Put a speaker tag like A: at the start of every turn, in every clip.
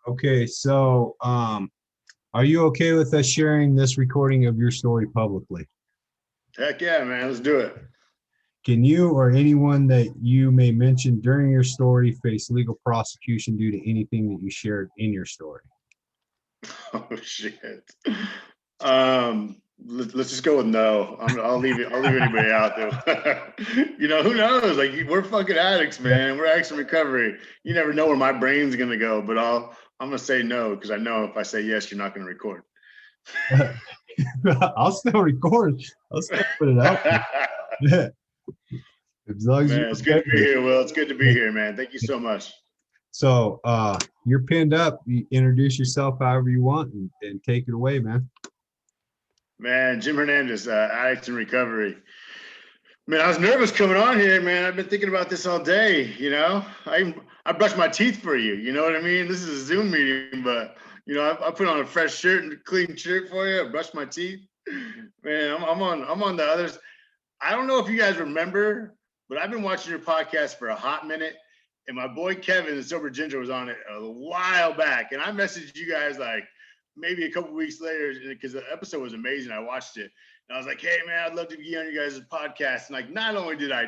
A: Okay, so are you okay with us sharing this recording of your story publicly?
B: Heck yeah, man. Let's do it.
A: Can you or anyone that you may mention during your story face legal prosecution due to anything that you shared in your story?
B: Oh shit. Let's just go with no. I'll leave it. I'll leave anybody out there. Who knows? Like we're fucking addicts,
A: Yeah.
B: man. We're addicts in recovery. You never know where my brain's gonna go, but I'm gonna say no because I know if I say yes, you're not gonna record.
A: I'll still record. I'll still put it out there. As long as you're
B: Man, it's good
A: okay
B: to be
A: with
B: here, Will. It's good to be
A: it.
B: here, man. Thank you so much.
A: So you're pinned up. You introduce yourself however you want and take it away, man.
B: Man, Jim Hernandez, addicts in recovery. Man, I was nervous coming on here, man. I've been thinking about this all day. I brushed my teeth for you. You know what I mean? This is a Zoom meeting, but I put on a fresh shirt and a clean shirt for you. I brushed my teeth. Man, I'm on the others. I don't know if you guys remember, but I've been watching your podcast for a hot minute, and my boy Kevin, the Sober Ginger, was on it a while back, and I messaged you guys like maybe a couple weeks later because the episode was amazing. I watched it, and I was like, "Hey, man, I'd love to be on you guys' podcast." And like, not only did I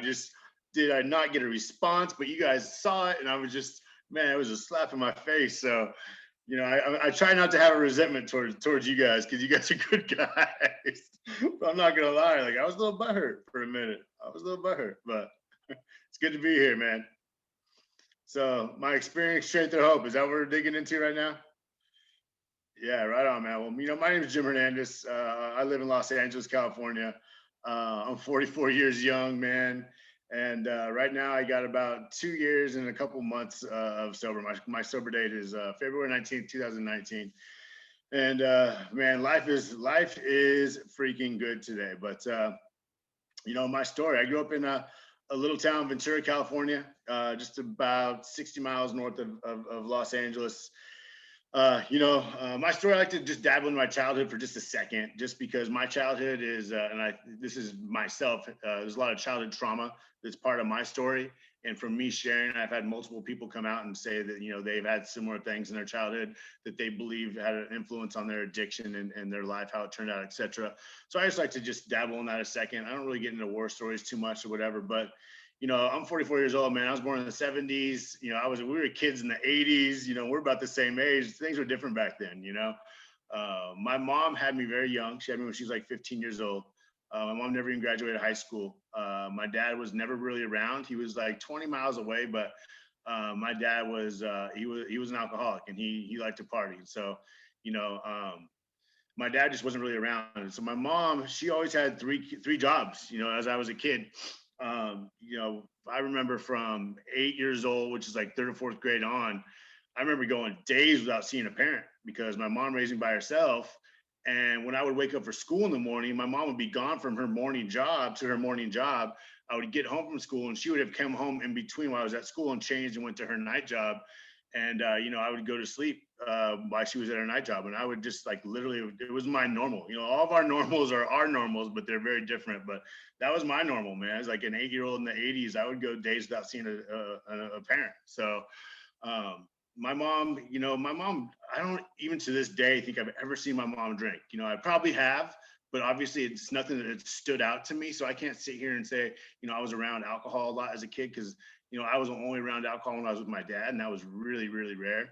B: not get a response, but you guys saw it, and I was just, man, it was a slap in my face. So I try not to have a resentment towards you guys because you guys are good guys. But I'm not gonna lie, like I was a little butthurt for a minute. I was a little butthurt, but it's good to be here, man. So my experience straight through hope, is that what we're digging into right now? Yeah, right on, man. Well, my name is Jim Hernandez. I live in Los Angeles, California. I'm 44 years young, man. And right now I got about 2 years and a couple months of sober. My sober date is February 19th, 2019. And man, life is freaking good today. But my story, I grew up in a little town, Ventura, California, just about 60 miles north of Los Angeles. My story, I like to just dabble in my childhood for just a second, just because my childhood is, this is myself, there's a lot of childhood trauma that's part of my story. And from me sharing, I've had multiple people come out and say that, they've had similar things in their childhood that they believe had an influence on their addiction and their life, how it turned out, etc. So I just like to just dabble in that a second. I don't really get into war stories too much or whatever, but I'm 44 years old, man. I was born in the 70s. We were kids in the 80s. We're about the same age. Things were different back then. My mom had me very young. She had me when she was like 15 years old. My mom never even graduated high school. My dad was never really around. He was like 20 miles away, but my dad was he was an alcoholic and he liked to party. So, you know, my dad just wasn't really around. So my mom, she always had three jobs, as I was a kid. I remember from 8 years old, which is like third or fourth grade on, I remember going days without seeing a parent because my mom raised me by herself. And when I would wake up for school in the morning, my mom would be gone from her morning job to her morning job. I would get home from school and she would have come home in between while I was at school and changed and went to her night job. And, I would go to sleep while she was at her night job. And I would just like literally, it was my normal. All of our normals are our normals, but they're very different. But that was my normal, man. As like an 8-year-old in the 80s, I would go days without seeing a parent. So, my mom, I don't even to this day think I've ever seen my mom drink. I probably have, but obviously it's nothing that stood out to me. So I can't sit here and say, I was around alcohol a lot as a kid because, I was only around alcohol when I was with my dad, and that was really, really rare.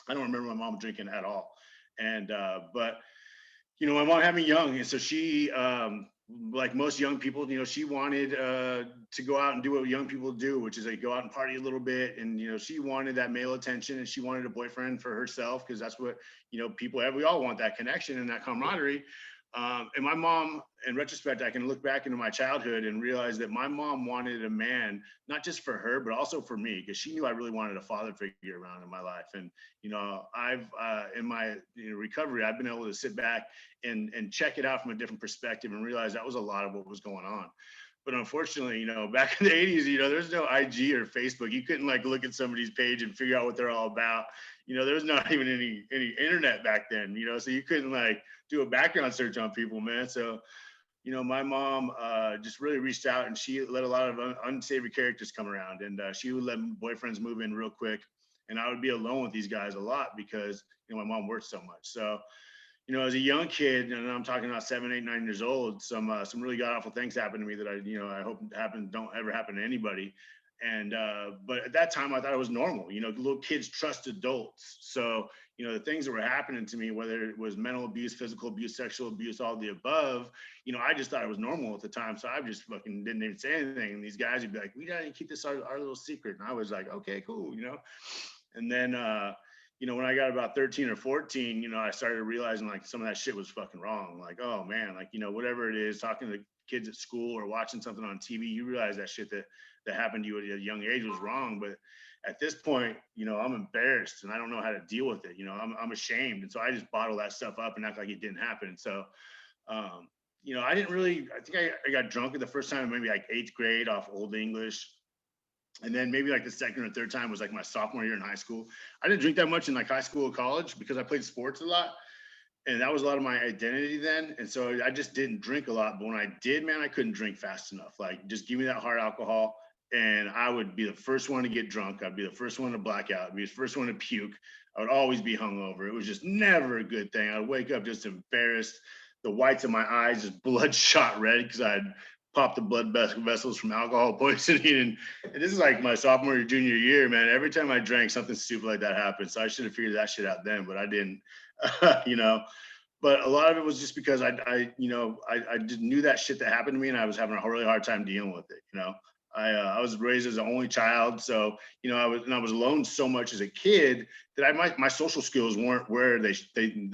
B: I don't remember my mom drinking at all. And, but my mom had me young, and so she, like most young people, she wanted to go out and do what young people do, which is like go out and party a little bit. And she wanted that male attention, and she wanted a boyfriend for herself because that's what people have. We all want that connection and that camaraderie. And my mom, in retrospect, I can look back into my childhood and realize that my mom wanted a man, not just for her, but also for me, because she knew I really wanted a father figure around in my life. And, I've, in my recovery, I've been able to sit back and check it out from a different perspective and realize that was a lot of what was going on. But unfortunately, back in the 80s, there's no IG or Facebook. You couldn't like look at somebody's page and figure out what they're all about. There was not even any internet back then, so you couldn't like do a background search on people, man. So, my mom just really reached out and she let a lot of unsavory characters come around, and she would let boyfriends move in real quick. And I would be alone with these guys a lot because, you know, my mom worked so much. So, you know, as a young kid, and I'm talking about 7, 8, 9 years old, some really god awful things happened to me that I hope don't ever happen to anybody. And but at that time, I thought it was normal. You know, little kids trust adults. So, you know, the things that were happening to me, whether it was mental abuse, physical abuse, sexual abuse, all the above, you know, I just thought it was normal at the time. So I just fucking didn't even say anything. And these guys would be like, "We gotta keep this our little secret." And I was like, "Okay, cool," you know. And then you know, when I got about 13 or 14, you know, I started realizing like some of that shit was fucking wrong. Like, oh man, like, you know, whatever it is, talking to kids at school or watching something on TV, you realize that shit that happened to you at a young age was wrong. But at this point, you know, I'm embarrassed and I don't know how to deal with it. You know, I'm ashamed. And so I just bottle that stuff up and act like it didn't happen. So, you know, I think I got drunk at the first time, maybe like 8th grade off Old English. And then maybe like the second or third time was like my sophomore year in high school. I didn't drink that much in like high school or college because I played sports a lot. And that was a lot of my identity then. And so I just didn't drink a lot. But when I did, man, I couldn't drink fast enough. Like, just give me that hard alcohol and I would be the first one to get drunk. I'd be the first one to black out. I'd be the first one to puke. I would always be hungover. It was just never a good thing. I'd wake up just embarrassed. The whites of my eyes just bloodshot red because I'd popped the blood vessels from alcohol poisoning. And this is like my sophomore or junior year, man. Every time I drank, something stupid like that happened. So I should have figured that shit out then, but I didn't, you know. But a lot of it was just because I just knew that shit that happened to me, and I was having a really hard time dealing with it. You know, I was raised as an only child, so you know I was alone so much as a kid that my social skills weren't where they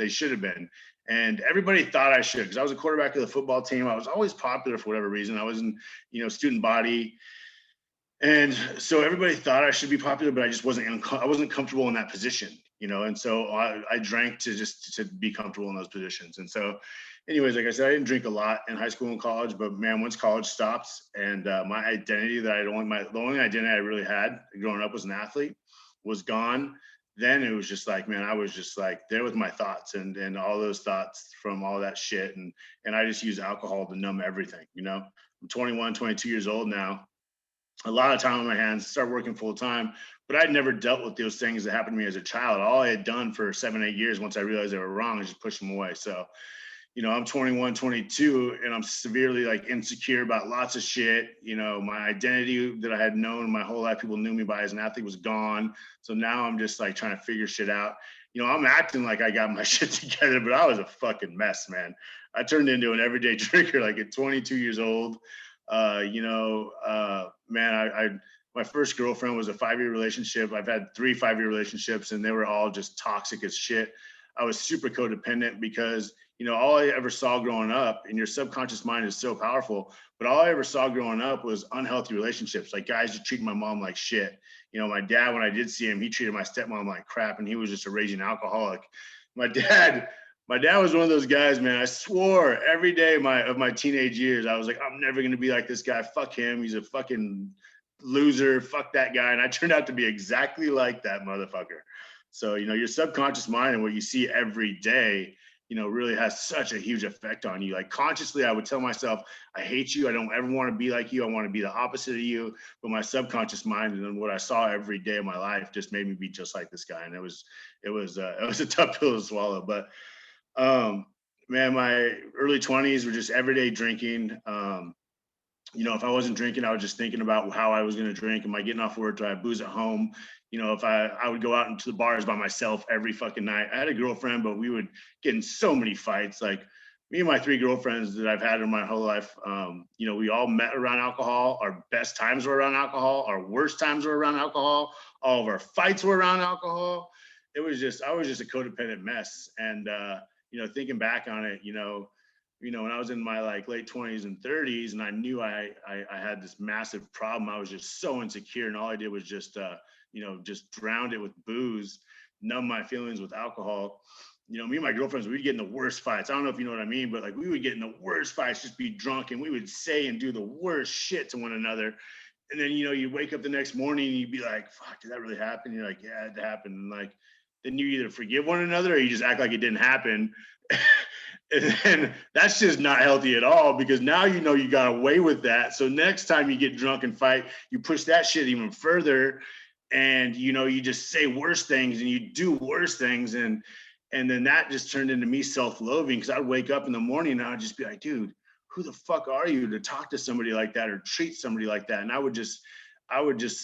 B: should have been. And everybody thought I should, because I was a quarterback of the football team. I was always popular for whatever reason. I was in, you know, student body. And so everybody thought I should be popular, but I just I wasn't comfortable in that position, you know? And so I drank to be comfortable in those positions. And so anyways, like I said, I didn't drink a lot in high school and college, but man, once college stops and my identity the only identity I really had growing up was an athlete was gone. Then it was just like, man, I was just like there with my thoughts and all those thoughts from all that shit. And I just use alcohol to numb everything, you know? I'm 21, 22 years old now. A lot of time on my hands, started working full time, but I'd never dealt with those things that happened to me as a child. All I had done for 7, 8 years, once I realized they were wrong, is just push them away. So, you know, I'm 21, 22, and I'm severely like insecure about lots of shit. You know, my identity that I had known my whole life, people knew me by as an athlete, was gone. So now I'm just like trying to figure shit out. You know, I'm acting like I got my shit together, but I was a fucking mess, man. I turned into an everyday drinker like at 22 years old. Man, my first girlfriend was a 5-year relationship. I've had 3 5-year relationships, and they were all just toxic as shit. I was super codependent because, you know, all I ever saw growing up, and your subconscious mind is so powerful, but all I ever saw growing up was unhealthy relationships. Like guys just treating my mom like shit. You know, my dad, when I did see him, he treated my stepmom like crap, and he was just a raging alcoholic. My dad was one of those guys, man. I swore every day of my teenage years, I was like, I'm never gonna be like this guy. Fuck him. He's a fucking loser. Fuck that guy. And I turned out to be exactly like that motherfucker. So, you know, your subconscious mind and what you see every day, you know, really has such a huge effect on you. Like consciously, I would tell myself, I hate you. I don't ever want to be like you. I want to be the opposite of you. But my subconscious mind and what I saw every day of my life just made me be just like this guy. And it was a tough pill to swallow. But man, my early 20s were just everyday drinking. You know, if I wasn't drinking, I was just thinking about how I was going to drink. Am I getting off work? Do I have booze at home? You know, if I would go out into the bars by myself every fucking night. I had a girlfriend, but we would get in so many fights. Like me and my 3 girlfriends that I've had in my whole life, you know, we all met around alcohol. Our best times were around alcohol. Our worst times were around alcohol. All of our fights were around alcohol. I was just a codependent mess. And, you know, thinking back on it, you know, when I was in my like late 20s and 30s, and I knew I had this massive problem, I was just so insecure, and all I did was just, you know, just drowned it with booze, numb my feelings with alcohol. You know, me and my girlfriends, we'd get in the worst fights. I don't know if you know what I mean, but like we would get in the worst fights, just be drunk, and we would say and do the worst shit to one another. And then, you know, you wake up the next morning and you'd be like, fuck, did that really happen? And you're like, yeah, it happened. And like, then you either forgive one another or you just act like it didn't happen. And then that's just not healthy at all, because now you know you got away with that. So next time you get drunk and fight, you push that shit even further. and you just say worse things and you do worse things, and then that just turned into me self-loathing, because I'd wake up in the morning and I'd just be like, dude, who the fuck are you to talk to somebody like that or treat somebody like that? And I would just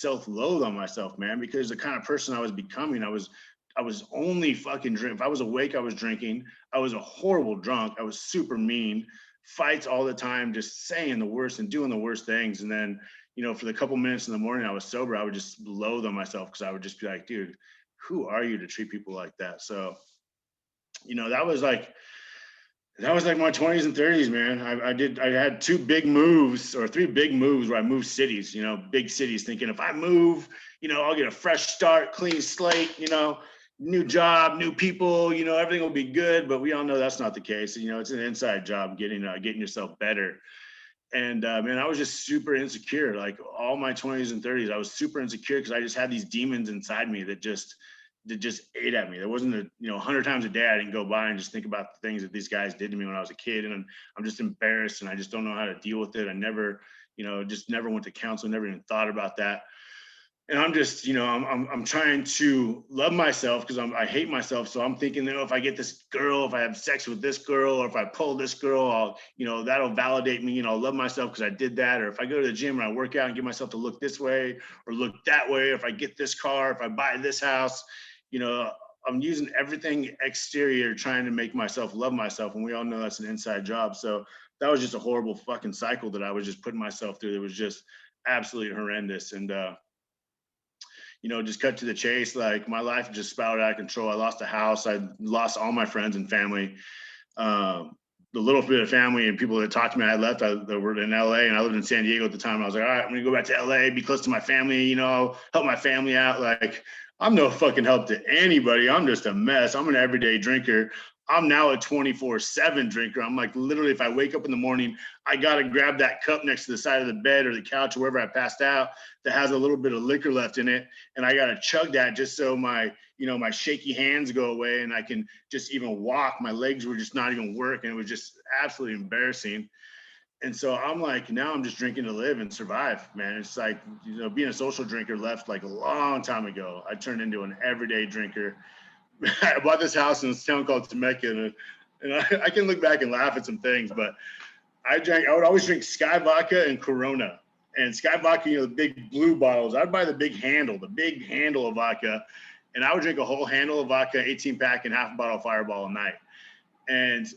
B: self-loathe on myself, man, because the kind of person I was becoming, I was only fucking drink. If I was awake, I was drinking. I was a horrible drunk. I was super mean, fights all the time, just saying the worst and doing the worst things. And then, for the couple minutes in the morning I was sober, I would just loathe on myself, because I would just be like, dude, who are you to treat people like that? So, that was like my 20s and 30s, man. I had 2 big moves, or 3 big moves, where I moved cities, big cities, thinking if I move, I'll get a fresh start, clean slate, new job, new people, everything will be good. But we all know that's not the case. It's an inside job, getting yourself better. And man, I was just super insecure. Like all my 20s and 30s, I was super insecure, because I just had these demons inside me that just ate at me. There wasn't 100 times a day I didn't go by and just think about the things that these guys did to me when I was a kid. And I'm just embarrassed, and I just don't know how to deal with it. I never, just never went to counseling, never even thought about that. And I'm just, I'm trying to love myself, because I hate myself. So I'm thinking, if I get this girl, if I have sex with this girl, or if I pull this girl, I'll, that'll validate me. I'll love myself because I did that. Or if I go to the gym and I work out and get myself to look this way or look that way, or if I get this car, if I buy this house, I'm using everything exterior trying to make myself love myself. And we all know that's an inside job. So that was just a horrible fucking cycle that I was just putting myself through. That was just absolutely horrendous. And, just cut to the chase. Like my life just spiraled out of control. I lost a house. I lost all my friends and family. The little bit of family and people that talked to me, I left. They were in LA, and I lived in San Diego at the time. I was like, all right, I'm gonna go back to LA, be close to my family, help my family out. Like I'm no fucking help to anybody. I'm just a mess. I'm an everyday drinker. I'm now a 24/7 drinker. I'm like, literally, if I wake up in the morning, I got to grab that cup next to the side of the bed or the couch or wherever I passed out that has a little bit of liquor left in it. And I got to chug that just so my shaky hands go away and I can just even walk. My legs were just not even working. It was just absolutely embarrassing. And so I'm like, now I'm just drinking to live and survive, man. It's like, being a social drinker left like a long time ago. I turned into an everyday drinker. I bought this house in this town called Temecula, and I can look back and laugh at some things, but I would always drink Sky Vodka and Corona. And Sky Vodka, the big blue bottles. I'd buy the big handle of vodka, and I would drink a whole handle of vodka, 18-pack, and half a bottle of Fireball a night. And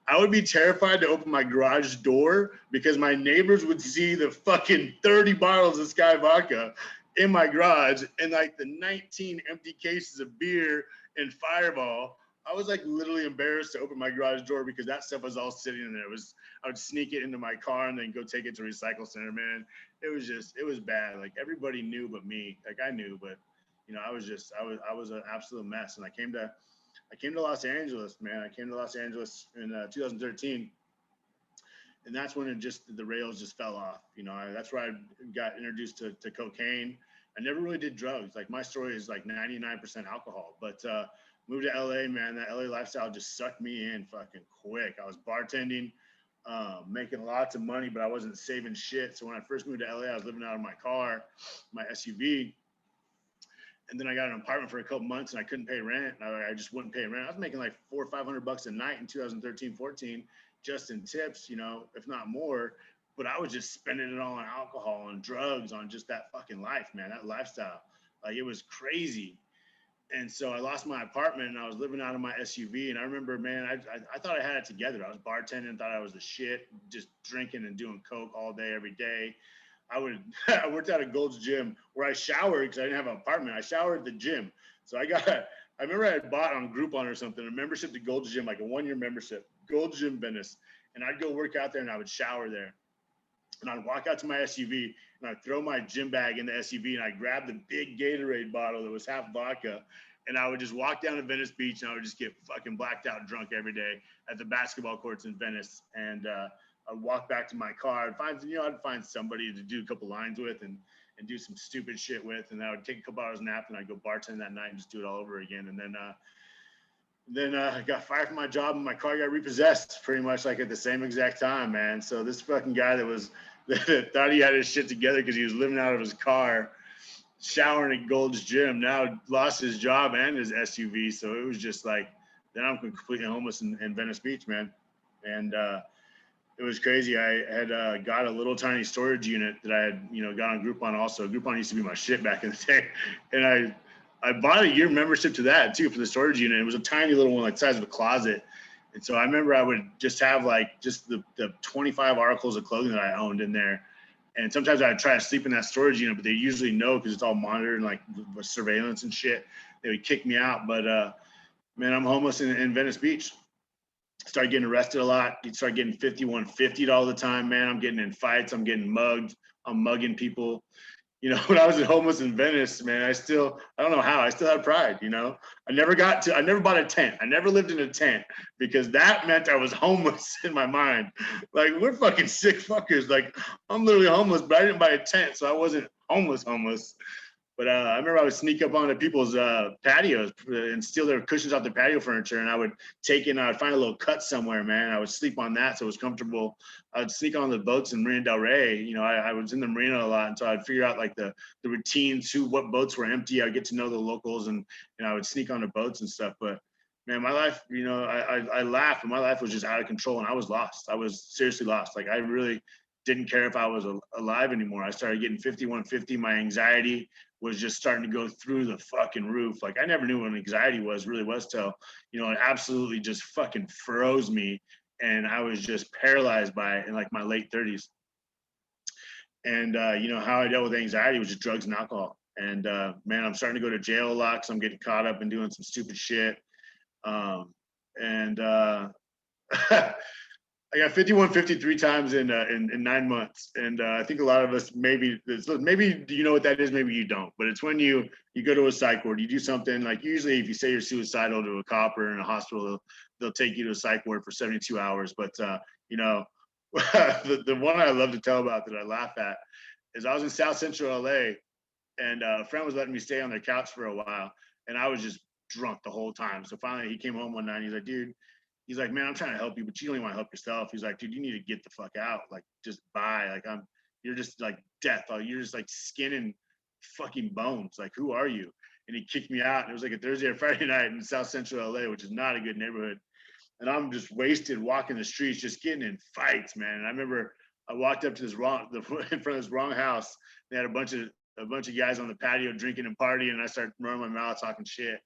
B: I would be terrified to open my garage door because my neighbors would see the fucking 30 bottles of Sky Vodka in my garage and like the 19 empty cases of beer and Fireball. I was like literally embarrassed to open my garage door because that stuff was all sitting in there. I would sneak it into my car and then go take it to recycle center, man. It was bad. Like everybody knew but me. Like I knew, but I was an absolute mess. And I came to Los Angeles, man. I came to Los Angeles in 2013. And that's when the rails just fell off. That's where I got introduced to cocaine. I never really did drugs. Like my story is like 99% alcohol, but moved to LA, man. That LA lifestyle just sucked me in fucking quick. I was bartending, making lots of money, but I wasn't saving shit. So when I first moved to LA, I was living out of my car, my SUV. And then I got an apartment for a couple months and I couldn't pay rent. I just wouldn't pay rent. I was making like $400 or $500 a night in 2013, 14, just in tips, if not more. But I was just spending it all on alcohol and drugs, on just that fucking life, man, that lifestyle. Like it was crazy. And so I lost my apartment and I was living out of my SUV. And I remember, man, I thought I had it together. I was bartending, thought I was the shit, just drinking and doing coke all day, every day. I worked out at Gold's Gym where I showered because I didn't have an apartment. I showered at the gym. So I remember I had bought on Groupon or something, a membership to Gold's Gym, like a 1-year membership, Gold's Gym Venice. And I'd go work out there and I would shower there. And I'd walk out to my SUV and I'd throw my gym bag in the SUV and I'd grab the big Gatorade bottle that was half vodka. And I would just walk down to Venice Beach and I would just get fucking blacked out drunk every day at the basketball courts in Venice. And I'd walk back to my car and I'd find somebody to do a couple lines with and do some stupid shit with. And I would take a couple hours nap and I'd go bartend that night and just do it all over again. And then I got fired from my job and my car got repossessed pretty much like at the same exact time, man. So this fucking guy that thought he had his shit together because he was living out of his car showering at Gold's Gym. Now lost his job and his SUV, so it was just like, then I'm completely homeless in Venice Beach, man. And it was crazy. I had got a little tiny storage unit that I had, got on Groupon also. Groupon used to be my shit back in the day. And I bought a year membership to that too for the storage unit. It was a tiny little one, like the size of a closet. And so I remember I would just have like just the 25 articles of clothing that I owned in there. And sometimes I'd try to sleep in that storage unit, but they usually know because it's all monitored and like with surveillance and shit. They would kick me out. But man, I'm homeless in Venice Beach. Started getting arrested a lot. You start getting 5150'd all the time, man. I'm getting in fights. I'm getting mugged. I'm mugging people. When I was homeless in Venice, man, I don't know how, I still had pride, I never bought a tent. I never lived in a tent because that meant I was homeless in my mind. Like, we're fucking sick fuckers. Like, I'm literally homeless, but I didn't buy a tent, so I wasn't homeless. But I remember I would sneak up onto people's patios and steal their cushions off the patio furniture. And I would I'd find a little cut somewhere, man. I would sleep on that so it was comfortable. I would sneak on the boats in Marina Del Rey. I was in the marina a lot. And so I'd figure out like the routines, what boats were empty. I'd get to know the locals and I would sneak on the boats and stuff. But man, my life, I laugh, but my life was just out of control and I was lost. I was seriously lost. Like, I really didn't care if I was alive anymore. I started getting 5150. My anxiety was just starting to go through the fucking roof. Like, I never knew what anxiety really was till, it absolutely just fucking froze me. And I was just paralyzed by it in like my late 30s. And, how I dealt with anxiety was just drugs and alcohol. And, man, I'm starting to go to jail a lot because I'm getting caught up in doing some stupid shit. I got 5153 times in 9 months, and I think a lot of us maybe you know what that is, maybe you don't. But it's when you go to a psych ward, you do something like, usually if you say you're suicidal to a cop or in a hospital, they'll take you to a psych ward for 72 hours. But the one I love to tell about that I laugh at is I was in South Central LA, and a friend was letting me stay on their couch for a while, and I was just drunk the whole time. So finally, he came home one night. And he's like, dude. He's like, man, I'm trying to help you, but you don't even want to help yourself. He's like, dude, you need to get the fuck out. Like, just bye. Like, you're just like death. You're just like skin and fucking bones. Like, who are you? And he kicked me out. And it was like a Thursday or Friday night in South Central LA, which is not a good neighborhood. And I'm just wasted walking the streets, just getting in fights, man. And I remember I walked up to in front of this wrong house. They had a bunch of guys on the patio drinking and partying. And I started running my mouth talking shit.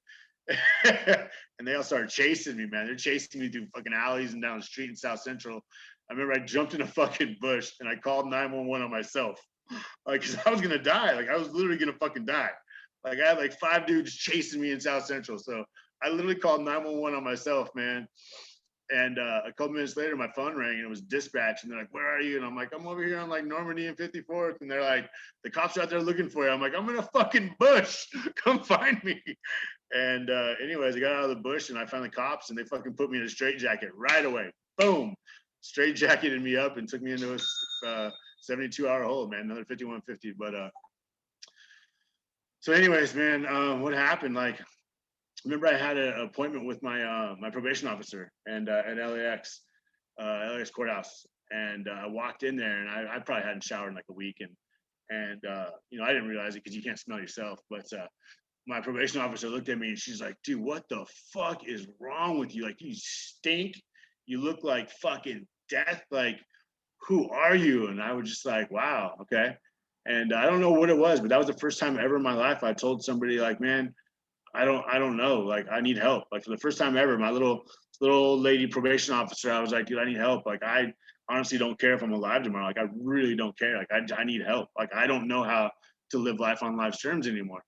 B: And they all started chasing me, man. They're chasing me through fucking alleys and down the street in South Central. I remember I jumped in a fucking bush and I called 911 on myself. Like, cause I was gonna die. Like, I was literally gonna fucking die. Like, I had like 5 dudes chasing me in South Central. So I literally called 911 on myself, man. And a couple minutes later, my phone rang and it was dispatch. And they're like, where are you? And I'm like, I'm over here on like Normandy and 54th. And they're like, the cops are out there looking for you. I'm like, I'm in a fucking bush. Come find me. And anyways, I got out of the bush and I found the cops and they fucking put me in a straitjacket right away. Boom. Straitjacketed me up and took me into a 72-hour hold, man. Another 5150. But so anyways, man, what happened? Like, remember I had an appointment with my my probation officer and at LAX courthouse, and I walked in there and I probably hadn't showered in like a week, and I didn't realize it because you can't smell yourself, but my probation officer looked at me and she's like, dude, what the fuck is wrong with you? Like, you stink, you look like fucking death, like, who are you? And I was just like, wow, okay. And I don't know what it was, but that was the first time ever in my life I told somebody, like, man, I don't know. Like, I need help. Like, for the first time ever, my little old lady probation officer, I was like, dude, I need help. Like, I honestly don't care if I'm alive tomorrow. Like, I really don't care. Like, I need help. Like, I don't know how to live life on life's terms anymore.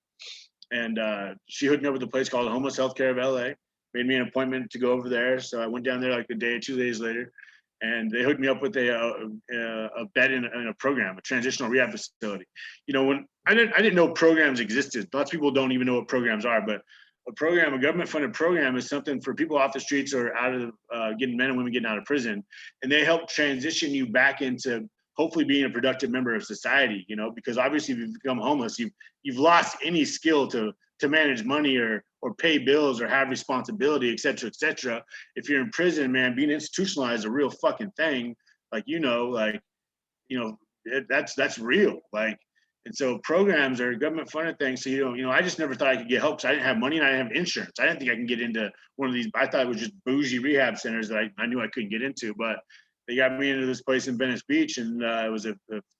B: And she hooked me up with a place called Homeless Healthcare of LA, made me an appointment to go over there. So I went down there like a day or 2 days later, and they hooked me up with a bed in a program, a transitional rehab facility. When I didn't know programs existed. Lots of people don't even know what programs are, but a government funded program is something for people off the streets or out of men and women getting out of prison, and they help transition you back into hopefully being a productive member of society, because obviously if you've become homeless, you've lost any skill to manage money or pay bills or have responsibility, et cetera, et cetera. If you're in prison, man, being institutionalized is a real fucking thing. Like, that's real. Like, And so programs are government funded things. So, I just never thought I could get help because I didn't have money and I didn't have insurance. I didn't think I can get into one of these. I thought it was just bougie rehab centers that I knew I couldn't get into, but they got me into this place in Venice Beach, and it was a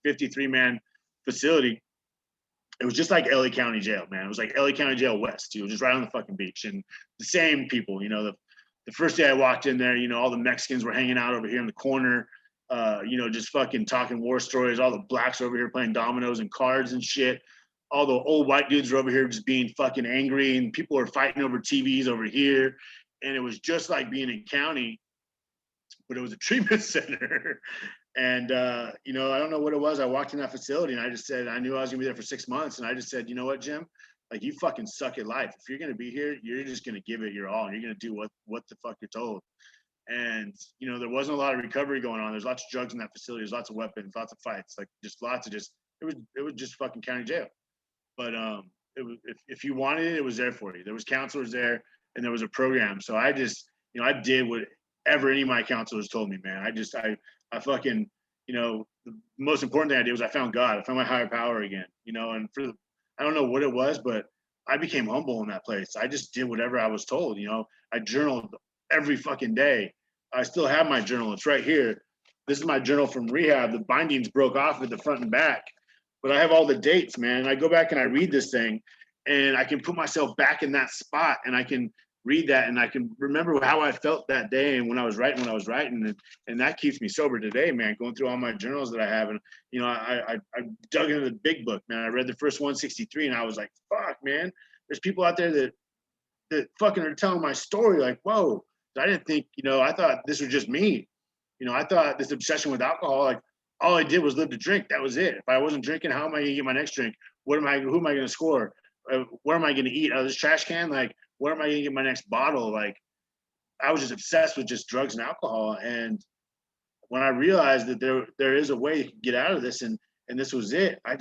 B: 53-man facility. It was just like LA County Jail, man. It was like LA County Jail West, just right on the fucking beach. And the same people, the first day I walked in there, all the Mexicans were hanging out over here in the corner, just fucking talking war stories. All the blacks were over here playing dominoes and cards and shit. All the old white dudes were over here just being fucking angry, and people were fighting over TVs over here. And it was just like being in county, but it was a treatment center. And, I don't know what it was. I walked in that facility and I just said, I knew I was gonna be there for 6 months. And I just said, you know what, Jim, like, you fucking suck at life. If you're going to be here, you're just going to give it your all. And you're going to do what the fuck you're told. And, there wasn't a lot of recovery going on. There's lots of drugs in that facility. There's lots of weapons, lots of fights, like just lots of it was just fucking county jail. But it was, if you wanted it, it was there for you. There was counselors there and there was a program. So I just, I did whatever any of my counselors told me, man. I fucking, the most important thing I did was I found God. I found my higher power again, and I don't know what it was, but I became humble in that place. I just did whatever I was told, I journaled every fucking day. I still have my journal. It's right here. This is my journal from rehab. The bindings broke off at the front and back, but I have all the dates, man. I go back and I read this thing and I can put myself back in that spot and I can read that and I can remember how I felt that day and when I was writing, and that keeps me sober today, man. Going through all my journals that I have, and I dug into the big book, man. I read the first 163, and I was like, fuck, man. There's people out there that fucking are telling my story. Like, whoa. I didn't think, I thought this was just me. I thought this obsession with alcohol, like all I did was live to drink. That was it. If I wasn't drinking, how am I gonna get my next drink? Who am I gonna score? Where am I gonna eat? Out of this trash can? Like, where am I gonna get my next bottle? Like, I was just obsessed with just drugs and alcohol. And when I realized that there is a way you can get out of this, and this was it, I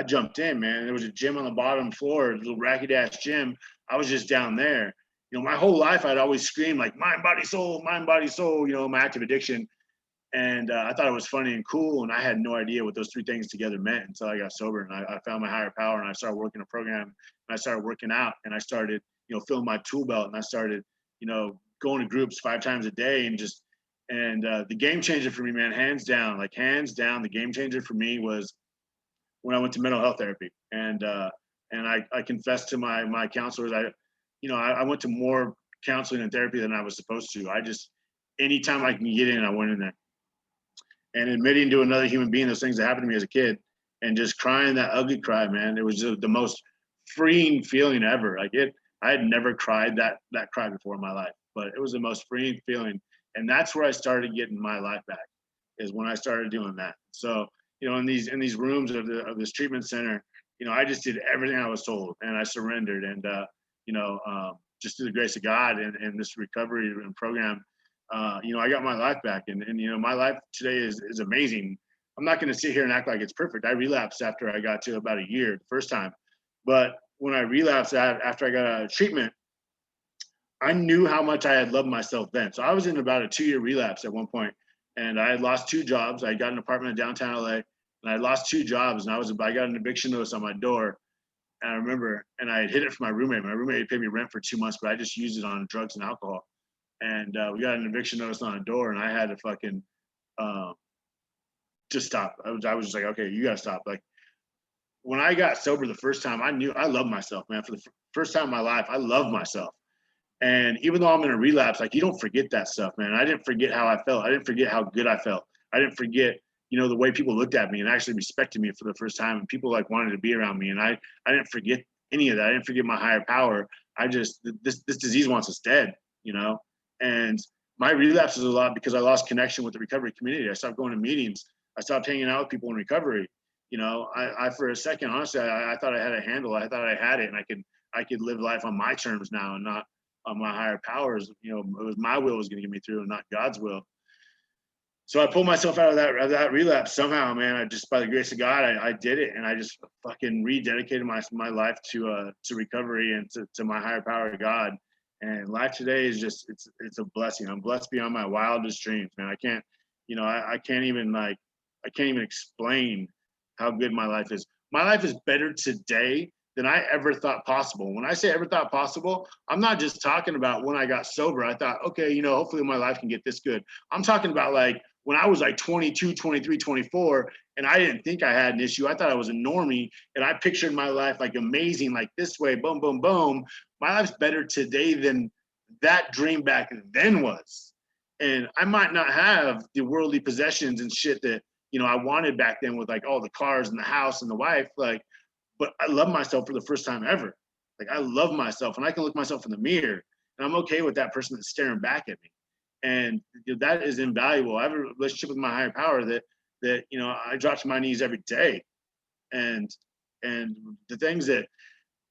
B: jumped in, man. There was a gym on the bottom floor, a little ragged ass gym. I was just down there. My whole life I'd always scream like mind, body, soul, my active addiction. And I thought it was funny and cool. And I had no idea what those three things together meant until I got sober and I found my higher power and I started working a program and I started working out and I started, filling my tool belt and I started, going to groups 5 times a day and the game changer for me, man, hands down, the game changer for me was when I went to mental health therapy. And I confessed to my counselors, I went to more counseling and therapy than I was supposed to. Anytime I can get in, I went in there. And admitting to another human being those things that happened to me as a kid and just crying that ugly cry, man, it was the most freeing feeling ever. I had never cried that cry before in my life, but it was the most freeing feeling. And that's where I started getting my life back, is when I started doing that. So, in these rooms of this treatment center, I just did everything I was told and I surrendered. And, just through the grace of God and this recovery and program, I got my life back, and my life today is amazing. I'm not going to sit here and act like it's perfect. I relapsed after I got to about a year the first time, but when I relapsed after I got out of treatment, I knew how much I had loved myself then. So I was in about a 2-year relapse at one point, and I had lost 2 jobs. I got an apartment in downtown LA, and I lost 2 jobs, and I got an eviction notice on my door. And I remember, and I had hid it from my roommate. My roommate had paid me rent for 2 months, but I just used it on drugs and alcohol. And we got an eviction notice on the door, and I had to fucking just stop. I was just like, okay, you gotta stop. Like, when I got sober the first time, I knew I loved myself, man. For the first time in my life, I loved myself. And even though I'm in a relapse, like, you don't forget that stuff, man. I didn't forget how I felt. I didn't forget how good I felt. I didn't forget, the way people looked at me and actually respected me for the first time, and people like wanted to be around me. And I didn't forget any of that. I didn't forget my higher power. This disease wants us dead, And my relapse was a lot because I lost connection with the recovery community. I stopped going to meetings. I stopped hanging out with people in recovery. I for a second, honestly, I thought I had a handle. I thought I had it, and I could live life on my terms now and not on my higher powers. It was my will was going to get me through, and not God's will. So I pulled myself out of that relapse somehow, man. I just, by the grace of God, I did it, and I just fucking rededicated my life to recovery and to my higher power, God. And life today is just it's a blessing. I'm blessed beyond my wildest dreams, man. I can't even explain how good my life is. my life is better today than I ever thought possible. When I say ever thought possible, I'm not just talking about when I got sober. I thought, okay, you know, hopefully my life can get this good. I'm talking about like when I was like 22, 23, 24, and I didn't think I had an issue. I thought I was a normie, and I pictured my life like amazing, like this way, boom, boom, boom. My life's better today than that dream back then was. And I might not have the worldly possessions and shit that, you know, I wanted back then with like all the cars and the house and the wife, like, but I love myself for the first time ever. Like I love myself, and I can look myself in the mirror, and I'm okay with that person that's staring back at me. And you know, that is invaluable. I have a relationship with my higher power that you know I drop to my knees every day, and and the things that,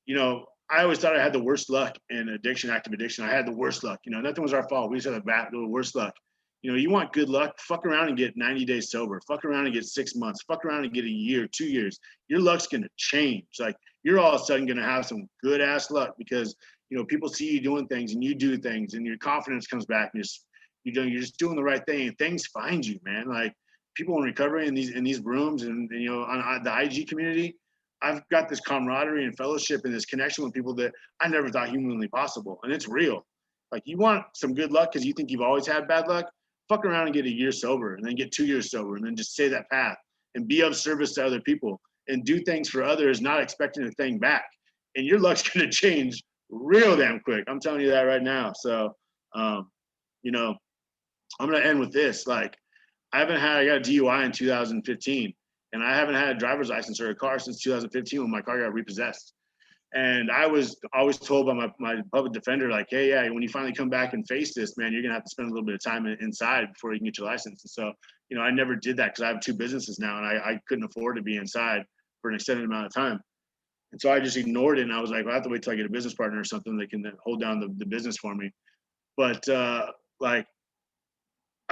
B: you know, I always thought I had the worst luck in addiction, active addiction. I had the worst luck. You know, nothing was our fault. We just had the worst luck. You know, you want good luck, fuck around and get 90 days sober. Fuck around and get 6 months. Fuck around and get a year, 2 years. Your luck's gonna change. Like you're all of a sudden gonna have some good ass luck because you know people see you doing things and you do things and your confidence comes back and you're just doing the right thing and things find you, man. Like people in recovery in these rooms and you know on the IG community, I've got this camaraderie and fellowship and this connection with people that I never thought humanly possible. And it's real. Like you want some good luck because you think you've always had bad luck, fuck around and get a year sober and then get 2 years sober and then just say that path and be of service to other people and do things for others, not expecting a thing back. And your luck's gonna change real damn quick. I'm telling you that right now. So, you know, I'm gonna end with this. Like, I got a DUI in 2015, and I haven't had a driver's license or a car since 2015 when my car got repossessed. And I was always told by my public defender, like, hey, yeah, when you finally come back and face this, man, you're gonna have to spend a little bit of time inside before you can get your license. And so, you know, I never did that because I have 2 businesses now, and I couldn't afford to be inside for an extended amount of time. And so I just ignored it, and I was like, well, I have to wait till I get a business partner or something that can hold down the business for me. But like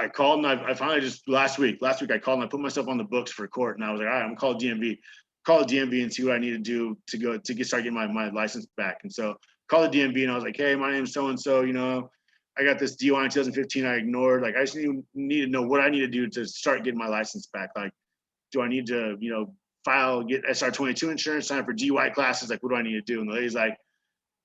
B: I called and I finally just last week I called and I put myself on the books for court, and I was like, all right, I'm gonna call DMV, call the DMV and see what I need to do to go to start getting my license back. And so call the DMV and I was like, hey, my name's so and so, you know, I got this DUI in 2015 I ignored. Like I just need to know what I need to do to start getting my license back. Like, do I need to, you know, get SR22 insurance, sign up for DUI classes? Like, what do I need to do? And the lady's like,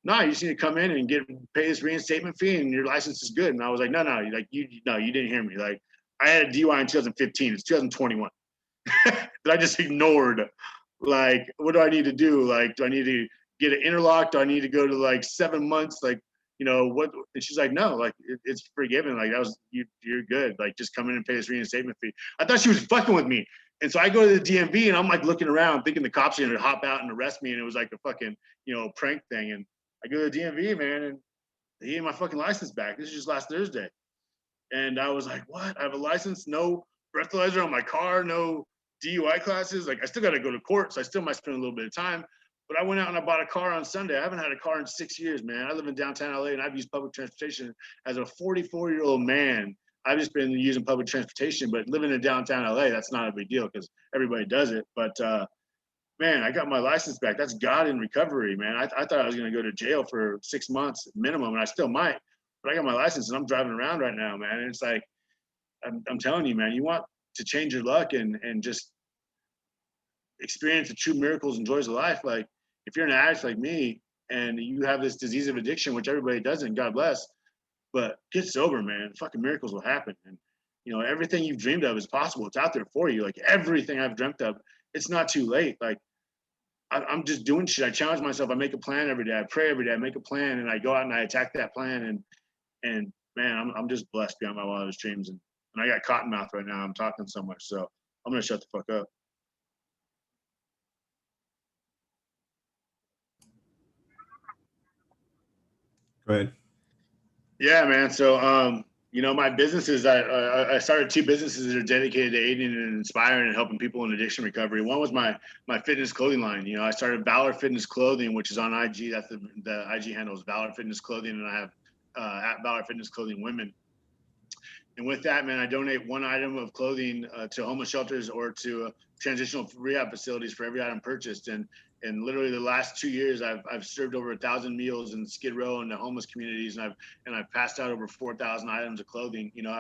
B: no, you just need to come in and pay this reinstatement fee and your license is good. And I was like, no, like you didn't hear me. Like I had a DUI in 2015. It's 2021 that I just ignored. Like, what do I need to do? Like, do I need to get it interlocked? Do I need to go to like 7 months? Like, you know what? And she's like, no, like it's forgiven. Like you're good. Like just come in and pay this reinstatement fee. I thought she was fucking with me. And so I go to the DMV and I'm like looking around thinking the cops are gonna hop out and arrest me. And it was like a fucking, you know, prank thing. And I go to the DMV, man, and they gave my fucking license back. This is just last Thursday. And I was like, what? I have a license, no breathalyzer on my car, no DUI classes. Like I still got to go to court, so I still might spend a little bit of time. But I went out and I bought a car on Sunday. I haven't had a car in 6 years, man. I live in downtown LA and I've used public transportation as a 44-year-old man. I've just been using public transportation, but living in downtown LA, that's not a big deal because everybody does it. But man, I got my license back. That's God in recovery, man. I thought I was going to go to jail for 6 months minimum, and I still might. But I got my license, and I'm driving around right now, man. And it's like, I'm telling you, man, you want to change your luck and just experience the true miracles and joys of life. Like, if you're an addict like me and you have this disease of addiction, which everybody doesn't, God bless, but get sober, man. Fucking miracles will happen. And, you know, everything you've dreamed of is possible. It's out there for you. Like, everything I've dreamt of, it's not too late. Like, I'm just doing shit. I challenge myself. I make a plan every day. I pray every day. I make a plan, and I go out and I attack that plan. And man, I'm just blessed beyond my wildest dreams. And I got cotton mouth right now. I'm talking so much, so I'm gonna shut the fuck up.
A: Go ahead.
B: Yeah, man. So you know, my businesses, I started 2 businesses that are dedicated to aiding and inspiring and helping people in addiction recovery. One was my fitness clothing line. You know, I started Valor Fitness Clothing, which is on IG. That's the IG handle is Valor Fitness Clothing, and I have at Valor Fitness Clothing Women. And with that, man, I donate 1 item of clothing to homeless shelters or to transitional rehab facilities for every item purchased. And literally the last 2 years, I've served over 1,000 meals in Skid Row and the homeless communities, and I've passed out over 4,000 items of clothing. You know,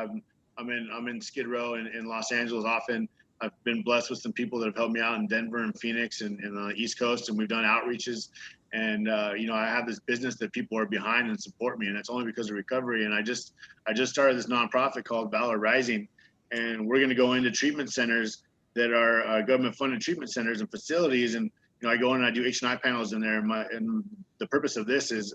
B: I'm in Skid Row in Los Angeles often. I've been blessed with some people that have helped me out in Denver and Phoenix and on the East Coast, and we've done outreaches. And you know, I have this business that people are behind and support me, and it's only because of recovery. And I just started this nonprofit called Valor Rising, and we're going to go into treatment centers that are government-funded treatment centers and facilities. And you know, I go in and I do H&I panels in there. And the purpose of this is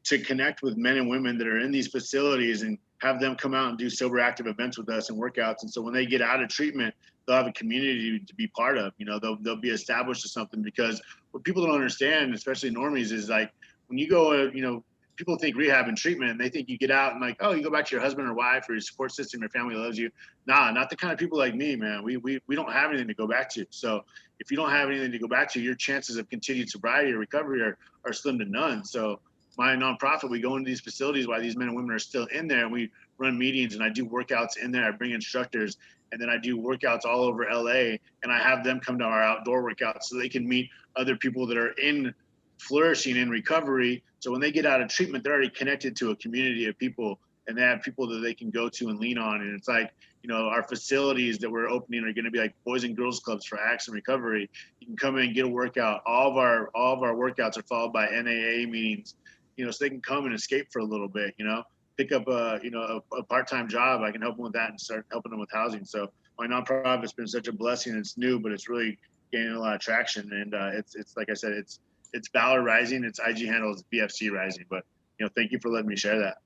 B: to connect with men and women that are in these facilities and have them come out and do sober active events with us and workouts. And so when they get out of treatment, they'll have a community to be part of. You know, they'll be established to something, because what people don't understand, especially normies, is like when you go, you know, people think rehab and treatment, and they think you get out and like, oh, you go back to your husband or wife or your support system, your family loves you. Nah, not the kind of people like me, man. We don't have anything to go back to. So if you don't have anything to go back to, your chances of continued sobriety or recovery are slim to none. So my nonprofit, we go into these facilities while these men and women are still in there, and we run meetings, and I do workouts in there. I bring instructors, and then I do workouts all over LA, and I have them come to our outdoor workouts so they can meet other people that are in flourishing in recovery. So when they get out of treatment, they're already connected to a community of people, and they have people that they can go to and lean on. And it's like, you know, our facilities that we're opening are going to be like boys and girls clubs for addicts and recovery. You can come in and get a workout. All of our workouts are followed by NAA meetings, you know, so they can come and escape for a little bit, you know, pick up a part-time job. I can help them with that and start helping them with housing. So my nonprofit's been such a blessing. It's new, but it's really gaining a lot of traction. And it's like I said, it's Valor Rising. Its IG handle is BFC Rising. But you know, thank you for letting me share that.